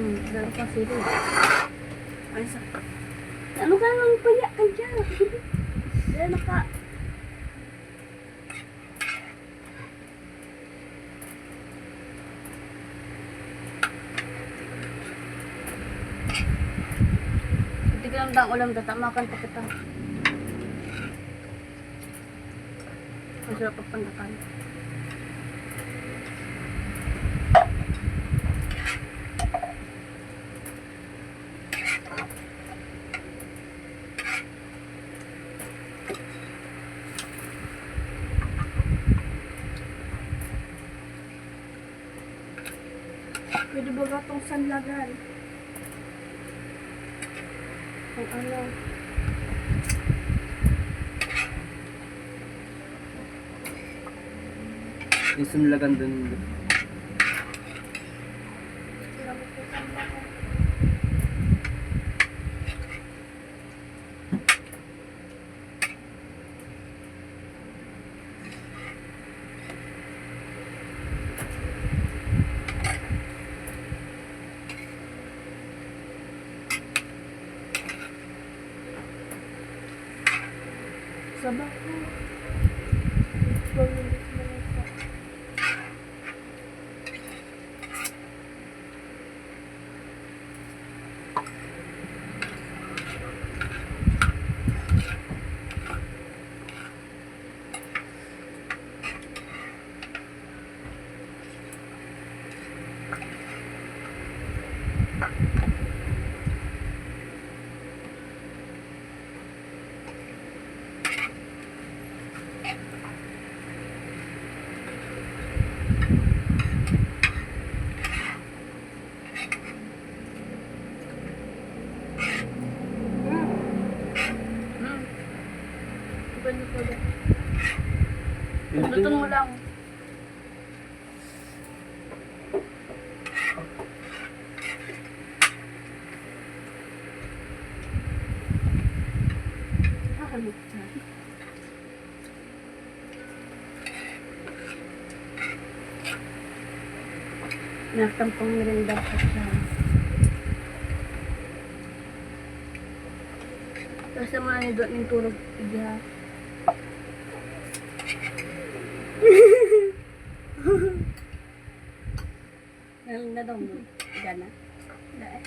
Dahil pa sila. Ay, sa... Ano ka nang payak ka dyan? Dahil naka... Hindi ka lang dang ulam, tatamakan pa kita. Masarap pagpandakan. Pwede ba ba itong sanlagan? Ang ano? Yung sunlagan dun. Sabak ko. Luto mo lang. Nakakalot na. Nakampang merinda pa siya. Tapos naman ni Dot ng turog iya. Na daw mo. Gana. Dahil.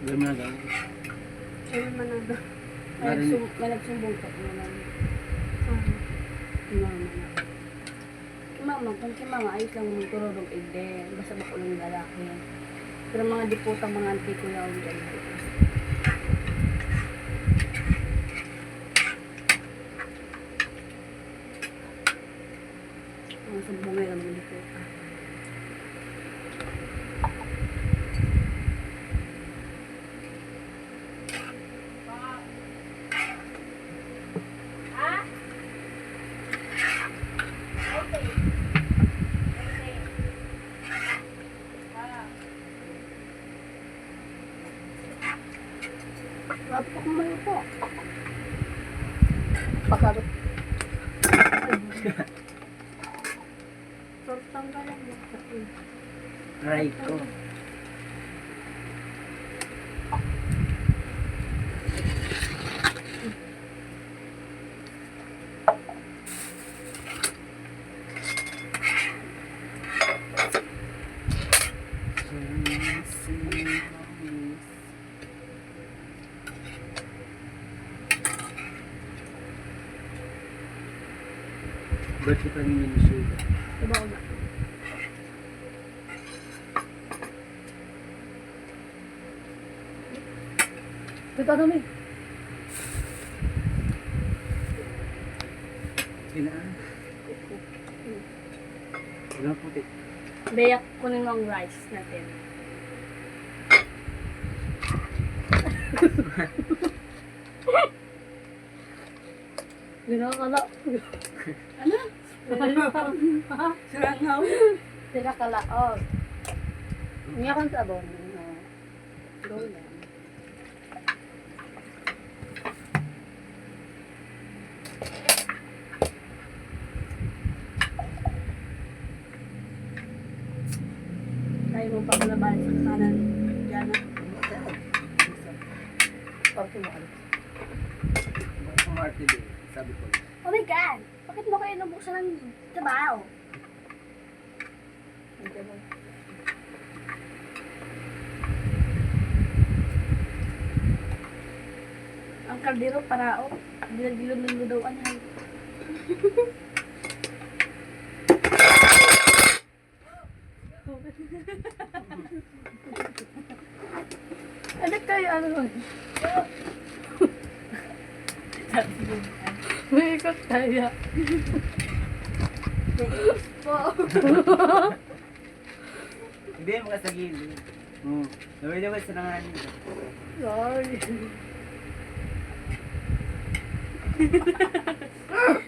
Gawin mo na daw. Ayun man na daw. Malagsumbong ka mo lang. Mama na. Mama, kung si mama, ayos lang mong tururong ide. Basta bako lang lalaki. Pero mga diputang mga auntie ko lang dyan. Mga sambungay lang mga diputang. Kapag kumayo po. Pakarot. Sortang ka lang. Aray ko. Birthday pa rin yung sugar. Diba ko na? Dito kami. Kinaan. Walang puti. Beyak kunin mo ang rice natin. Ginawa ka na. Ano? Sirangaw. Sila kalaog. Nga kang sabon. Go lang. Tayo mo pa kalaban sa kanan. Gana. Okay mo, Alex. Kumarte din. Sabi ko. Oh my God! Bakit mo kayo nabuksan ng trabaho? Hindi mo. Ang kaldero parao. Dilagilom ng daw anay. Ano kayo ano? May ikot tayo. Po. Hindi, makasagili. Oo. Sabi naman sa nanganin. Sorry.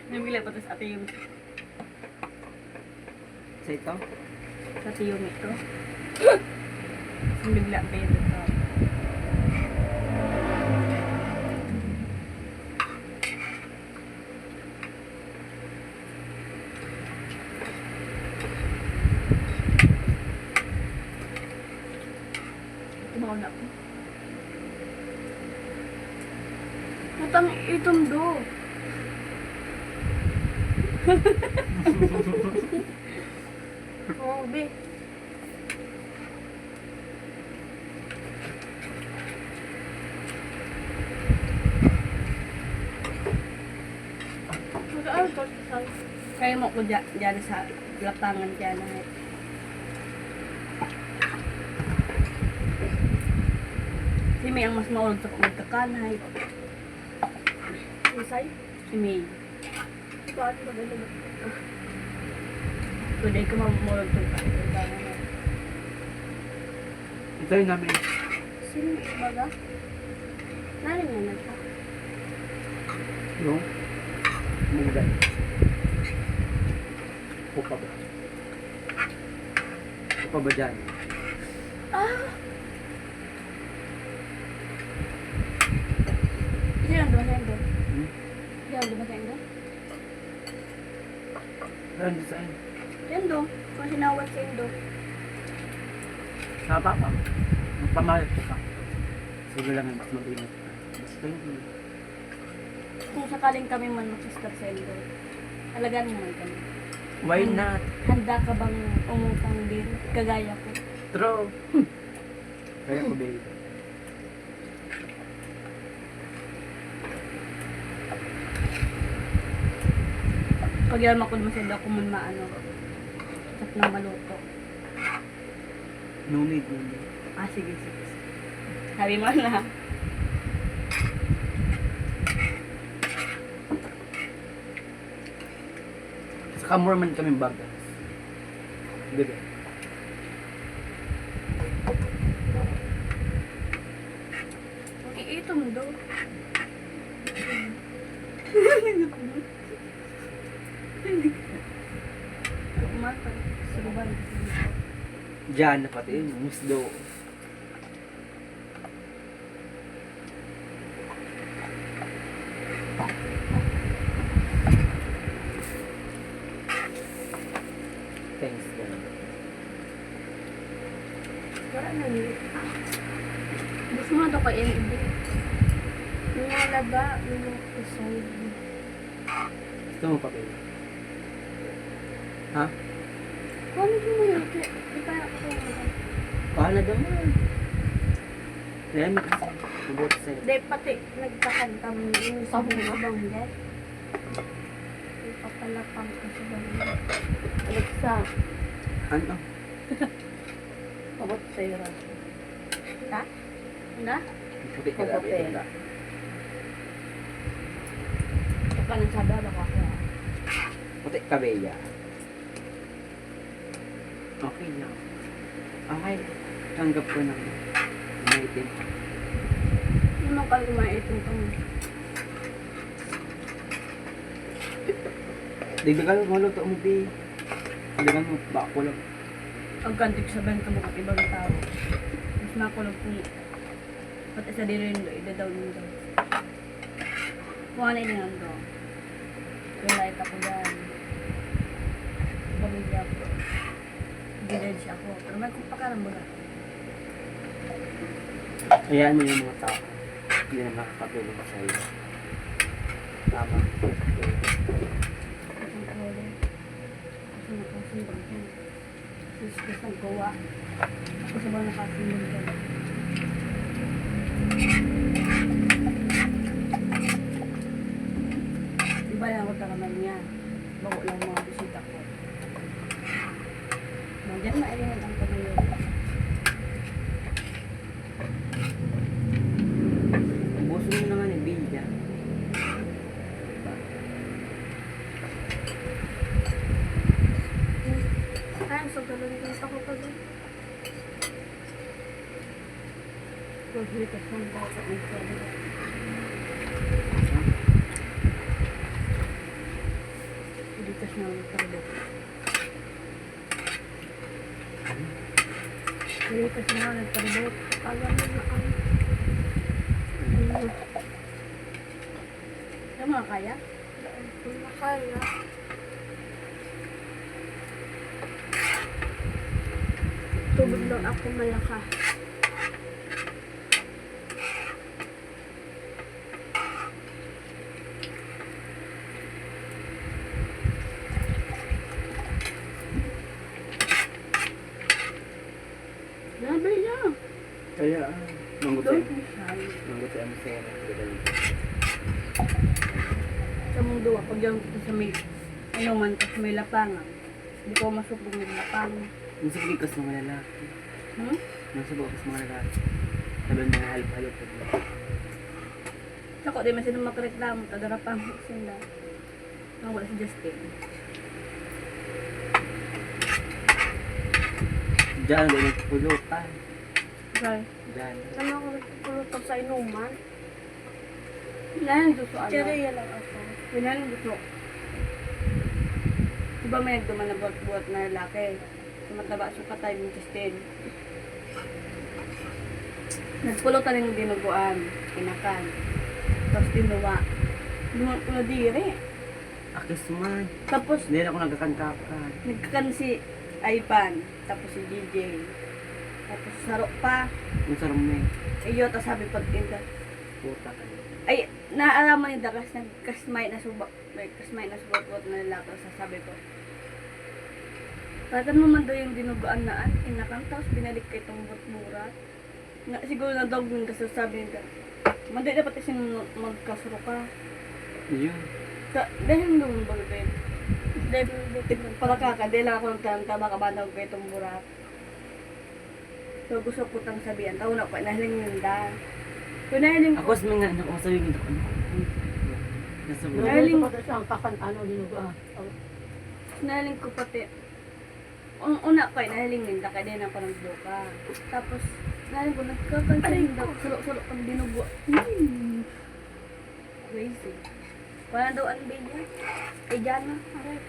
Nabila pa to sa ate yung Sa ito? sa tiyong ito. Bigla pa yun ito. Tumaw na ako. Matang itundo. Oo, be. Kaya mo ko dyan sa lapangan dyan. Si May ang mas maulog sa kumagkakanay. Isay? Si May. Bakit ba ganun? Today ko mamulog sa kumagkakanay. Ito yung namin. Sino yung baga? Narin nga na siya. Yung? Munggan. Kupa ba? Kupa ba dyan? Ah! Yan, dumating doon. Hmm? Yan, dumating doon. Saan saan? Yan doon. Kung sinawat sa Indo. Sa papa. Magpamalit ko ka. Sige lang ang mas mag-ingat ka. Basta yun. Kung sakaling kami man magsistart sa Indo, alagaan mo man kami. Why not? Handa ka bang umutang din? Kagaya ko. True. Kaya ko baby. Pag yan makul mo sila kung man maano. Sak na maluto. No need, no need. Ah, sige, sige. Sabi mo na. Saka more man kaming bagas. Diba? Okay, ito mo daw. Umata. Suruban. Diyan na pati yun. Musdo. Thanks, God. Wala na niyo. Gusto mo daw kay MD. Yung mga laga, yung mga kusay. Gusto mo pa kayo? Ha? Kung ano mo yun? Di pa ako yun. Pahala naman. Kaya may kasi. Mabuti sa'yo. Di pati nagpakanta mo yung sa mga bangget. Ipapalapang ko sa bangget. Alexa, Ano? abot sa'yo ra. Ha? Handa? Puti ka Mabuti. labi. Baka nang sabi baka ako. Puti ka, Bea. Okay na. Okay. Tanggap ko na. Maitim. Ano ka lumaitong kang Dagdagan mo luto mo, Bea. Dagdagan mo. Bako lang. ang kantik sa benta mo at ibang tao. Mas nakulog kung pati sa diri rin do, idadaw nito. Kung ano yun nga do. Relate ako dyan. Pamilya ko. Village ako. Pero may kung pakaram mo na. Ayan mo yung mga tao. Hindi na makakatulong sa iyo. Tama. Ang kawala. Kasi nakasimbang ka. Sis ang gawa. Ako sa ba nakasimbang ka. Iba lang ako taraman niya. Bago lang mga bisita ko. Nandiyan na ayun ang panayon. Ubusin mo na nga ni Billa. Ay, so galon dito ako pa doon. Paghitas ng bata ng panayon. Paghitas na ang panayon. Paghitas na ang panayon. Alam mo na ang Yung mga kaya? kung makaya. Tubig lang ako malaka. Grabe niya. Kaya, manggutin. Don't be shy. Manggutin mo sa iyo. Sa mundo ako diyan kita sa may ano man kasi may lapangan. Hindi ko masupog ng lapangan. Yung sa pikas ng mga lalaki. Hmm? Nasa bukas mga lalaki. Sabi ng mga halip-halip. Ako di man sila makareklamo. Tadarapang sila. Ang wala si Justin. Diyan, hindi nagpulutan. Okay. Diyan. Ano ako nagpupulutog sa inuman? Kailangan gusto ano. Chireya lang ako. Kailangan gusto. Diba may nagduman na buhat-buhat na lalaki? Tumataba sa katay ng Justin. Nagpulutan yung dinuguan. Kinakan. Tapos dinuwa. Duman ko na dire. Akis man. Tapos Hindi na ako nagkakankakan. nagkakan si Ivan. Tapos si DJ. Tapos sarok pa. Yung sarong may Iyo, tapos sabi pag tinda. puta ka. Ay, naalaman ni Dakas nagkasmay na subak. May kasmay na subak na lalaki. Sasabi ko. Patan mo man daw yung dinuguan na kinakan. Tapos binalik kay itong burat-burat. Na, siguro na dog yung kasi sabi nila. Mandi dapat kasi magkasuro ka. Yun. Dahil nung bulbin. Dahil palaka ka. Dahil lang ako nagtama kabanaw kay itong burat. So gusto ko tang sabihan. Taon ako nahiling ninda. So nahiling Ako ko. sa mga anak ko sabi nito ano. Nasa buhay. Galing- pa siya ang kakan ano dinuga. Nahiling ko pati. Una ko nahiling ninda. Kaya din ako nagbuka. Tapos nahiling ko nagkakansa ninda. Sulok-sulok ang dinugo. Crazy. Wala daw ang niya. Ay, Jana. Aray.